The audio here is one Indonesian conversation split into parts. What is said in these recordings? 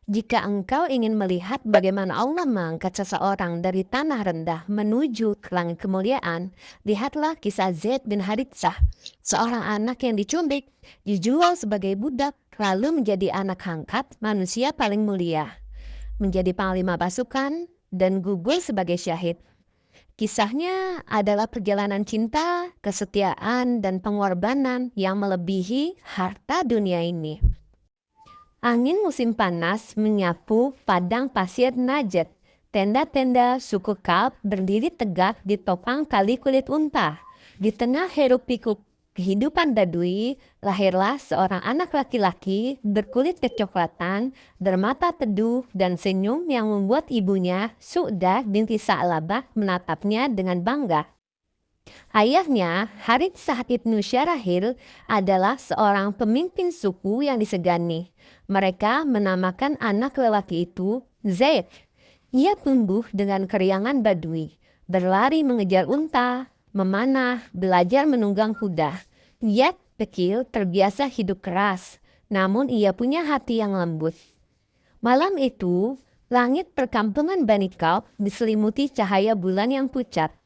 Jika engkau ingin melihat bagaimana Allah mengangkat seseorang dari tanah rendah menuju ke langit kemuliaan, lihatlah kisah Zaid bin Haritsah, seorang anak yang diculik, dijual sebagai budak, lalu menjadi anak angkat manusia paling mulia, menjadi panglima pasukan, dan gugur sebagai syahid. Kisahnya adalah perjalanan cinta, kesetiaan, dan pengorbanan yang melebihi harta dunia ini. Angin musim panas menyapu padang pasir Najd. Tenda-tenda suku Kalb berdiri tegak di topang kali kulit unta. Di tengah hiruk-pikuk kehidupan Badui, lahirlah seorang anak laki-laki berkulit kecoklatan, bermata teduh dan senyum yang membuat ibunya, Su'dah binti Sa'labah, menatapnya dengan bangga. Ayahnya, Haritsah ibnu Syarahil, adalah seorang pemimpin suku yang disegani. Mereka menamakan anak lelaki itu Zaid. Ia tumbuh dengan keriangan Badui, berlari mengejar unta, memanah, belajar menunggang kuda. Ia kecil terbiasa hidup keras, namun ia punya hati yang lembut. Malam itu, langit perkampungan Bani Kalb diselimuti cahaya bulan yang pucat.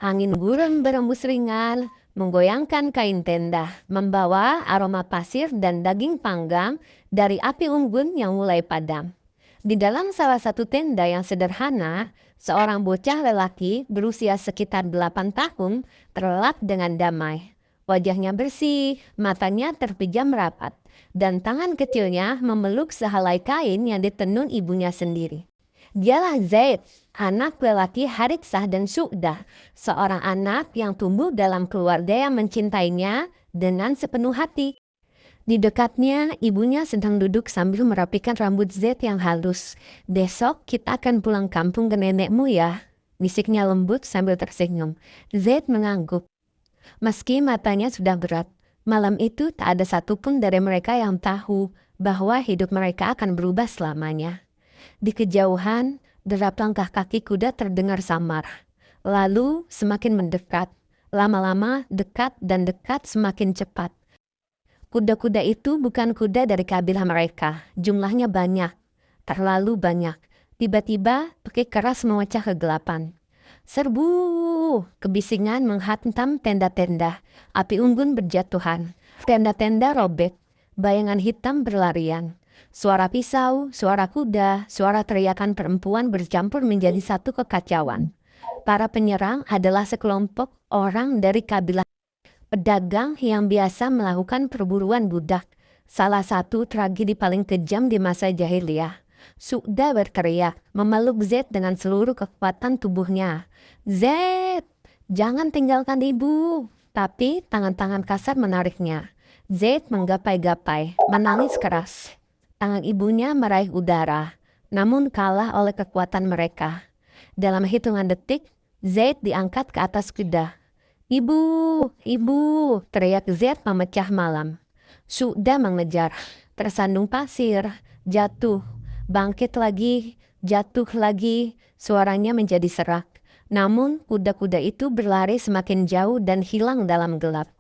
Angin gurun berembus ringan, menggoyangkan kain tenda, membawa aroma pasir dan daging panggang dari api unggun yang mulai padam. Di dalam salah satu tenda yang sederhana, seorang bocah lelaki berusia sekitar 8 tahun terlelap dengan damai. Wajahnya bersih, matanya terpejam rapat, dan tangan kecilnya memeluk sehelai kain yang ditenun ibunya sendiri. Dialah Zaid, anak lelaki Haritsah dan Su'dah, seorang anak yang tumbuh dalam keluarga yang mencintainya dengan sepenuh hati. Di dekatnya, ibunya sedang duduk sambil merapikan rambut Zaid yang halus. "Besok kita akan pulang kampung ke nenekmu ya," bisiknya lembut sambil tersenyum. Zaid mengangguk. Meski matanya sudah berat, malam itu tak ada satupun dari mereka yang tahu bahwa hidup mereka akan berubah selamanya. Di kejauhan, derap langkah kaki kuda terdengar samar. Lalu semakin mendekat. Lama-lama dekat dan dekat semakin cepat. Kuda-kuda itu bukan kuda dari kabilah mereka. Jumlahnya banyak. Terlalu banyak. Tiba-tiba pekik keras memecah kegelapan. "Serbu!" Kebisingan menghantam tenda-tenda. Api unggun berjatuhan. Tenda-tenda robek. Bayangan hitam berlarian. Suara pisau, suara kuda, suara teriakan perempuan bercampur menjadi satu kekacauan. Para penyerang adalah sekelompok orang dari kabilah pedagang yang biasa melakukan perburuan budak. Salah satu tragedi paling kejam di masa jahiliyah. Su'dah berteriak, memeluk Zaid dengan seluruh kekuatan tubuhnya. "Zaid, jangan tinggalkan ibu!" Tapi tangan-tangan kasar menariknya. Zaid menggapai-gapai, menangis keras. Tangan ibunya meraih udara, namun kalah oleh kekuatan mereka. Dalam hitungan detik, Zaid diangkat ke atas kuda. "Ibu, ibu!" teriak Zaid memecah malam. Su'dah mengejar, tersandung pasir, jatuh, bangkit lagi, jatuh lagi, suaranya menjadi serak. Namun kuda-kuda itu berlari semakin jauh dan hilang dalam gelap.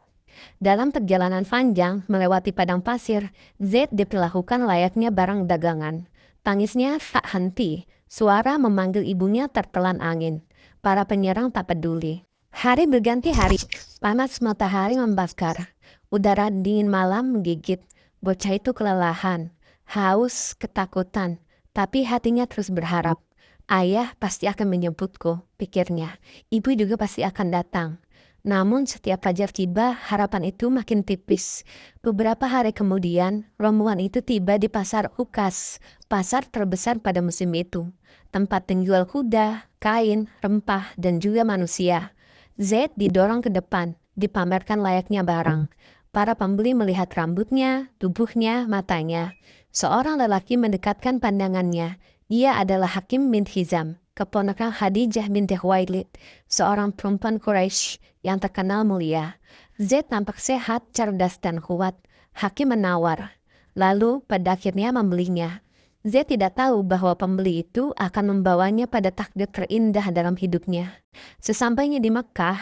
Dalam perjalanan panjang melewati padang pasir, Zaid diperlakukan layaknya barang dagangan. Tangisnya tak henti, suara memanggil ibunya tertelan angin. Para penyerang tak peduli. Hari berganti hari, panas matahari membakar. Udara dingin malam menggigit. Bocah itu kelelahan, haus, ketakutan, tapi hatinya terus berharap. "Ayah pasti akan menjemputku," pikirnya. "Ibu juga pasti akan datang." Namun setiap fajar tiba, harapan itu makin tipis. Beberapa hari kemudian, rombongan itu tiba di pasar Ukas, pasar terbesar pada musim itu. Tempat penjual kuda, kain, rempah, dan juga manusia. Zaid didorong ke depan, dipamerkan layaknya barang. Para pembeli melihat rambutnya, tubuhnya, matanya. Seorang lelaki mendekatkan pandangannya. Ia adalah Hakim bin Hizam, keponakan Khadijah binti Khuwailid, seorang perempuan Quraisy yang terkenal mulia. Zaid tampak sehat, cerdas, dan kuat. Hakim menawar, lalu pada akhirnya membelinya. Zaid tidak tahu bahwa pembeli itu akan membawanya pada takdir terindah dalam hidupnya. Sesampainya di Mekah,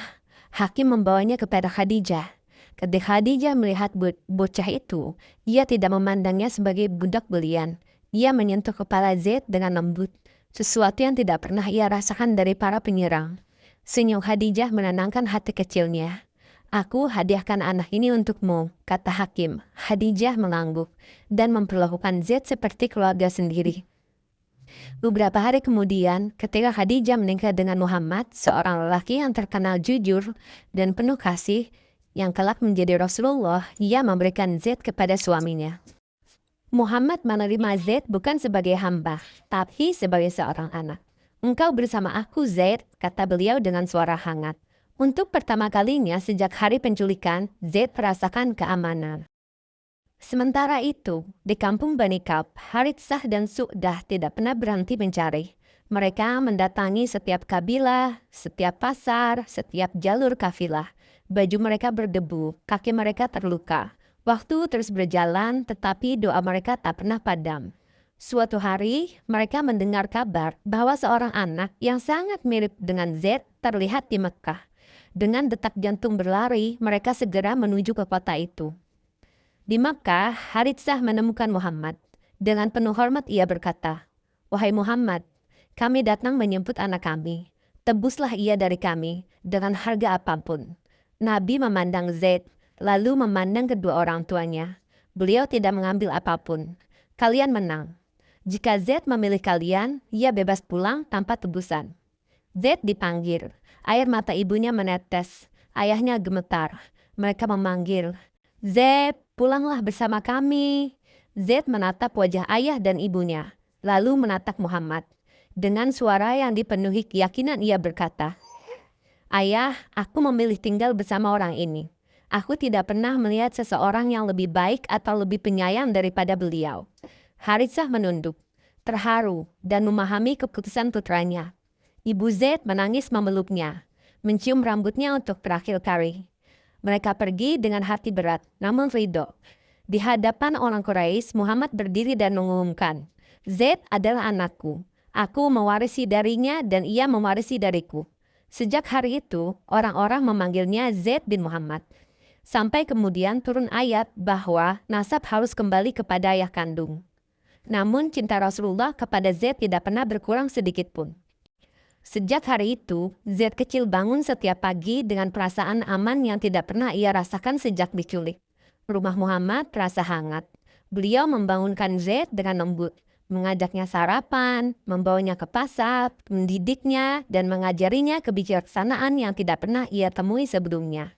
Hakim membawanya kepada Khadijah. Ketika Khadijah melihat bocah itu, ia tidak memandangnya sebagai budak belian. Ia menyentuh kepala Zaid dengan lembut, sesuatu yang tidak pernah ia rasakan dari para penyerang. Senyum Khadijah menenangkan hati kecilnya. Aku hadiahkan anak ini untukmu, kata Hakim. Khadijah mengangguk dan memperlakukan Zaid seperti keluarga sendiri. Beberapa hari kemudian, ketika Khadijah menikah dengan Muhammad, seorang lelaki yang terkenal jujur dan penuh kasih, yang kelak menjadi Rasulullah, ia memberikan Zaid kepada suaminya. Muhammad menerima Zaid bukan sebagai hamba, tapi sebagai seorang anak. Engkau bersama aku, Zaid, kata beliau dengan suara hangat. Untuk pertama kalinya sejak hari penculikan, Zaid merasakan keamanan. Sementara itu, di kampung Bani Ka'b, Haritsah dan Su'dah tidak pernah berhenti mencari. Mereka mendatangi setiap kabilah, setiap pasar, setiap jalur kafilah. Baju mereka berdebu, kaki mereka terluka. Waktu terus berjalan, tetapi doa mereka tak pernah padam. Suatu hari, mereka mendengar kabar bahwa seorang anak yang sangat mirip dengan Zaid terlihat di Mekah. Dengan detak jantung berlari, mereka segera menuju ke kota itu. Di Mekah, Haritsah menemukan Muhammad. Dengan penuh hormat ia berkata, "Wahai Muhammad, kami datang menjemput anak kami. Tebuslah ia dari kami dengan harga apapun." Nabi memandang Zaid, lalu memandang kedua orang tuanya. Beliau tidak mengambil apapun. Kalian menang. Jika Zaid memilih kalian, ia bebas pulang tanpa tebusan. Zaid dipanggil. Air mata ibunya menetes. Ayahnya gemetar. Mereka memanggil, "Zaid, pulanglah bersama kami." Zaid menatap wajah ayah dan ibunya, lalu menatap Muhammad. Dengan suara yang dipenuhi keyakinan ia berkata, "Ayah, aku memilih tinggal bersama orang ini. Aku tidak pernah melihat seseorang yang lebih baik atau lebih penyayang daripada beliau." Haritsah menunduk, terharu, dan memahami keputusan putranya. Ibu Zaid menangis memeluknya, mencium rambutnya untuk terakhir kali. Mereka pergi dengan hati berat, namun ridho. Di hadapan orang Quraisy, Muhammad berdiri dan mengumumkan, "Zaid adalah anakku. Aku mewarisi darinya dan ia mewarisi dariku." Sejak hari itu, orang-orang memanggilnya Zaid bin Muhammad. Sampai kemudian turun ayat bahwa nasab harus kembali kepada ayah kandung. Namun cinta Rasulullah kepada Zaid tidak pernah berkurang sedikit pun. Sejak hari itu, Zaid kecil bangun setiap pagi dengan perasaan aman yang tidak pernah ia rasakan sejak diculik. Rumah Muhammad terasa hangat. Beliau membangunkan Zaid dengan lembut, mengajaknya sarapan, membawanya ke pasar, mendidiknya, dan mengajarinya kebijaksanaan yang tidak pernah ia temui sebelumnya.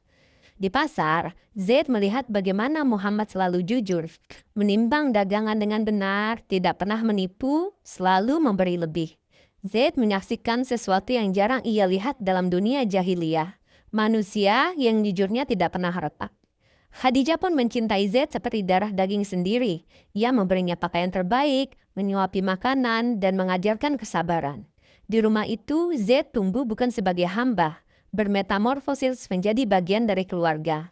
Di pasar, Zaid melihat bagaimana Muhammad selalu jujur, menimbang dagangan dengan benar, tidak pernah menipu, selalu memberi lebih. Zaid menyaksikan sesuatu yang jarang ia lihat dalam dunia jahiliyah, manusia yang jujurnya tidak pernah retak. Khadijah pun mencintai Zaid seperti darah daging sendiri. Ia memberinya pakaian terbaik, menyuapi makanan, dan mengajarkan kesabaran. Di rumah itu, Zaid tumbuh bukan sebagai hamba, bermetamorfosis menjadi bagian dari keluarga.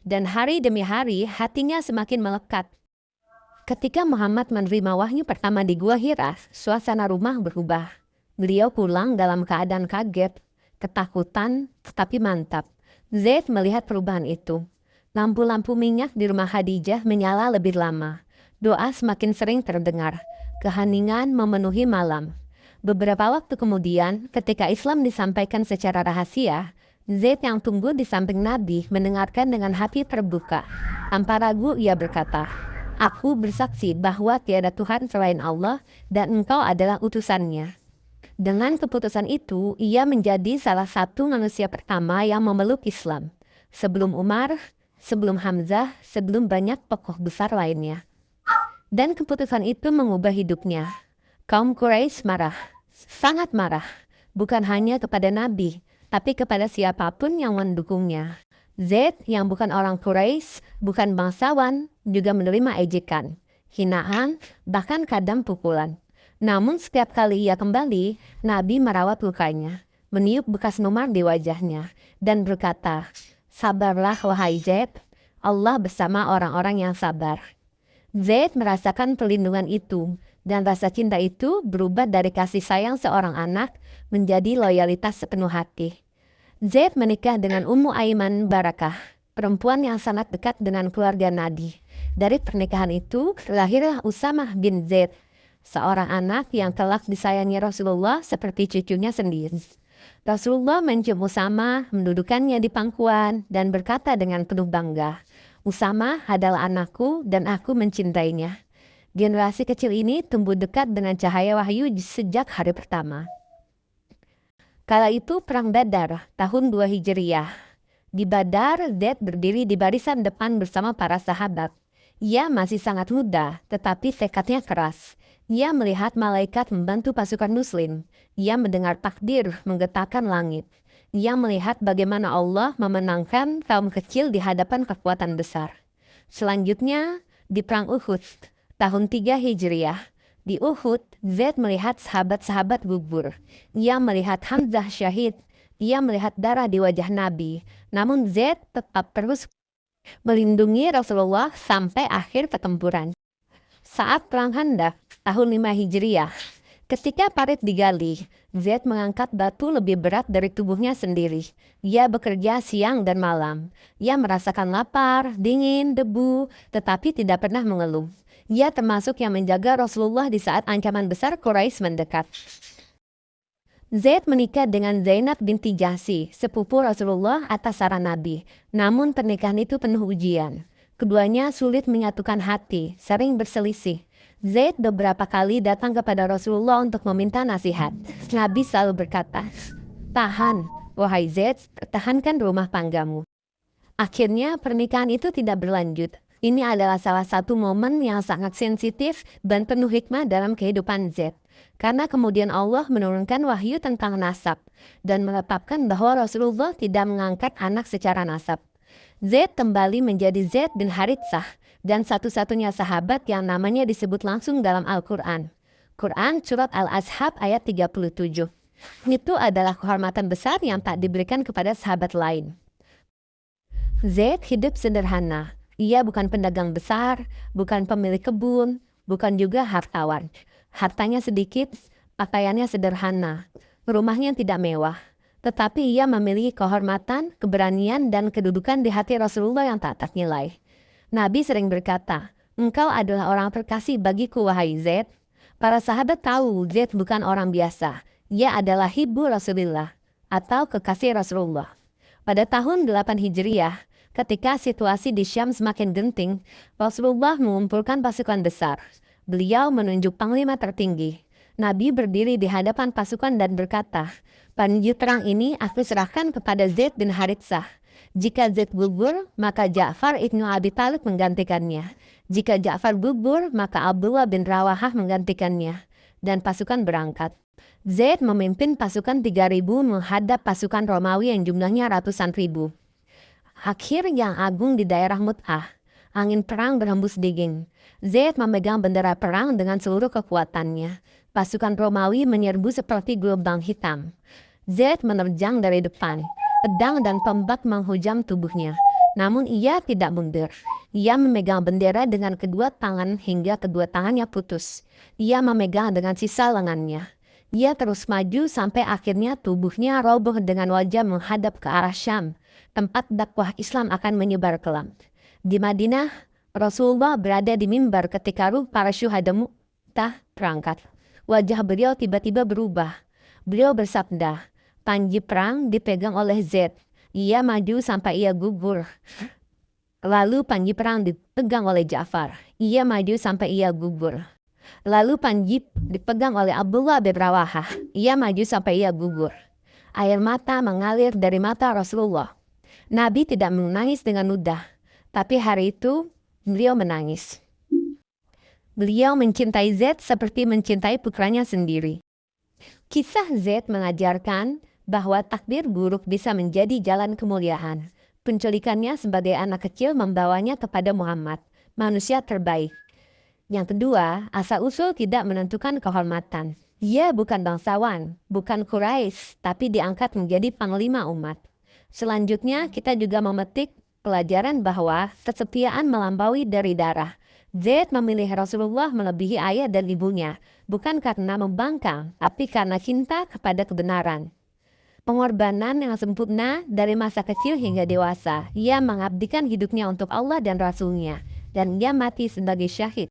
Dan hari demi hari, hatinya semakin melekat. Ketika Muhammad menerima wahyu pertama di Gua Hira, suasana rumah berubah. Beliau pulang dalam keadaan kaget, ketakutan, tetapi mantap. Zaid melihat perubahan itu. Lampu-lampu minyak di rumah Khadijah menyala lebih lama. Doa semakin sering terdengar. Keheningan memenuhi malam. Beberapa waktu kemudian, ketika Islam disampaikan secara rahasia, Zaid yang tunggu di samping Nabi mendengarkan dengan hati terbuka. Tanpa ragu ia berkata, "Aku bersaksi bahwa tiada Tuhan selain Allah dan engkau adalah utusannya." Dengan keputusan itu, ia menjadi salah satu manusia pertama yang memeluk Islam. Sebelum Umar, sebelum Hamzah, sebelum banyak tokoh besar lainnya. Dan keputusan itu mengubah hidupnya. Kaum Quraisy marah, sangat marah, bukan hanya kepada Nabi, tapi kepada siapapun yang mendukungnya. Zaid yang bukan orang Quraisy, bukan bangsawan, juga menerima ejekan, hinaan, bahkan kadang pukulan. Namun setiap kali ia kembali, Nabi merawat lukanya, meniup bekas nomor di wajahnya, dan berkata, "Sabarlah wahai Zaid, Allah bersama orang-orang yang sabar." Zaid merasakan perlindungan itu, dan rasa cinta itu berubah dari kasih sayang seorang anak menjadi loyalitas sepenuh hati. Zaid menikah dengan Ummu Aiman Barakah, perempuan yang sangat dekat dengan keluarga Nabi. Dari pernikahan itu, lahirlah Usamah bin Zaid, seorang anak yang kelak disayangi Rasulullah seperti cucunya sendiri. Rasulullah mencium Usama, mendudukannya di pangkuan, dan berkata dengan penuh bangga, "Usama adalah anakku dan aku mencintainya." Generasi kecil ini tumbuh dekat dengan cahaya wahyu sejak hari pertama. Kala itu Perang Badar, tahun 2 Hijriah. Di Badar, Zaid berdiri di barisan depan bersama para sahabat. Ia masih sangat muda, tetapi tekadnya keras. Ia melihat malaikat membantu pasukan muslim. Ia mendengar takbir menggetarkan langit. Ia melihat bagaimana Allah memenangkan kaum kecil di hadapan kekuatan besar. Selanjutnya, di Perang Uhud, tahun 3 Hijriah. Di Uhud, Zaid melihat sahabat-sahabat gugur. Ia melihat Hamzah syahid. Ia melihat darah di wajah Nabi. Namun Zaid tetap terus melindungi Rasulullah sampai akhir pertempuran. Saat Perang Khandaq, tahun 5 Hijriah, ketika parit digali, Zaid mengangkat batu lebih berat dari tubuhnya sendiri. Ia bekerja siang dan malam. Ia merasakan lapar, dingin, debu, tetapi tidak pernah mengeluh. Ia termasuk yang menjaga Rasulullah di saat ancaman besar Quraisy mendekat. Zaid menikah dengan Zainab binti Jahsy, sepupu Rasulullah atas saran Nabi. Namun pernikahan itu penuh ujian. Keduanya sulit menyatukan hati, sering berselisih. Zaid beberapa kali datang kepada Rasulullah untuk meminta nasihat. Nabi selalu berkata, "Tahan, wahai Zaid, pertahankan rumah tanggamu." Akhirnya pernikahan itu tidak berlanjut. Ini adalah salah satu momen yang sangat sensitif dan penuh hikmah dalam kehidupan Zaid. Karena kemudian Allah menurunkan wahyu tentang nasab dan menetapkan bahwa Rasulullah tidak mengangkat anak secara nasab. Zaid kembali menjadi Zaid bin Haritsah dan satu-satunya sahabat yang namanya disebut langsung dalam Al-Quran. Quran Surat Al-Ashab ayat 37. Itu adalah kehormatan besar yang tak diberikan kepada sahabat lain. Zaid hidup sederhana. Ia bukan pedagang besar, bukan pemilik kebun, bukan juga hartawan. Hartanya sedikit, pakaiannya sederhana, rumahnya tidak mewah. Tetapi ia memiliki kehormatan, keberanian, dan kedudukan di hati Rasulullah yang tak ternilai. Nabi sering berkata, "Engkau adalah orang terkasih bagiku, wahai Zaid." Para sahabat tahu Zaid bukan orang biasa. Ia adalah ibu Rasulullah atau kekasih Rasulullah. Pada tahun 8 Hijriah, ketika situasi di Syam semakin genting, Rasulullah mengumpulkan pasukan besar. Beliau menunjuk panglima tertinggi. Nabi berdiri di hadapan pasukan dan berkata, "Panji perang ini aku serahkan kepada Zaid bin Haritsah. Jika Zaid gugur, maka Ja'far ibnu Abi Thalib menggantikannya. Jika Ja'far gugur, maka Abdullah bin Rawahah menggantikannya." Dan pasukan berangkat. Zaid memimpin pasukan 3.000 menghadap pasukan Romawi yang jumlahnya ratusan ribu. Akhir yang agung di daerah Mut'ah. Angin perang berhembus dingin. Zaid memegang bendera perang dengan seluruh kekuatannya. Pasukan Romawi menyerbu seperti gelombang hitam. Zaid menerjang dari depan. Pedang dan tombak menghujam tubuhnya. Namun ia tidak mundur. Ia memegang bendera dengan kedua tangan hingga kedua tangannya putus. Ia memegang dengan sisa lengannya. Ia terus maju sampai akhirnya tubuhnya roboh dengan wajah menghadap ke arah Syam, tempat dakwah Islam akan menyebar kelam. Di Madinah, Rasulullah berada di mimbar ketika ruh para syuhada Mu'tah berangkat. Wajah beliau tiba-tiba berubah. Beliau bersabda, "Panji perang dipegang oleh Zaid. Ia maju sampai ia gugur." Lalu panji perang dipegang oleh Ja'far. Ia maju sampai ia gugur. Lalu panji dipegang oleh Abdullah bin Rawahah. Ia maju sampai ia gugur. Air mata mengalir dari mata Rasulullah. Nabi tidak menangis dengan mudah. Tapi hari itu, beliau menangis. Beliau mencintai Zaid seperti mencintai putranya sendiri. Kisah Zaid mengajarkan bahwa takdir buruk bisa menjadi jalan kemuliaan. Penculikannya sebagai anak kecil membawanya kepada Muhammad, manusia terbaik. Yang kedua, asal-usul tidak menentukan kehormatan. Ia bukan bangsawan, bukan Quraisy, tapi diangkat menjadi panglima umat. Selanjutnya, kita juga memetik pelajaran bahwa kesetiaan melampaui dari darah. Zaid memilih Rasulullah melebihi ayah dan ibunya, bukan karena membangkang, tapi karena cinta kepada kebenaran. Pengorbanan yang sempurna dari masa kecil hingga dewasa. Ia mengabdikan hidupnya untuk Allah dan Rasul-Nya, dan ia mati sebagai syahid.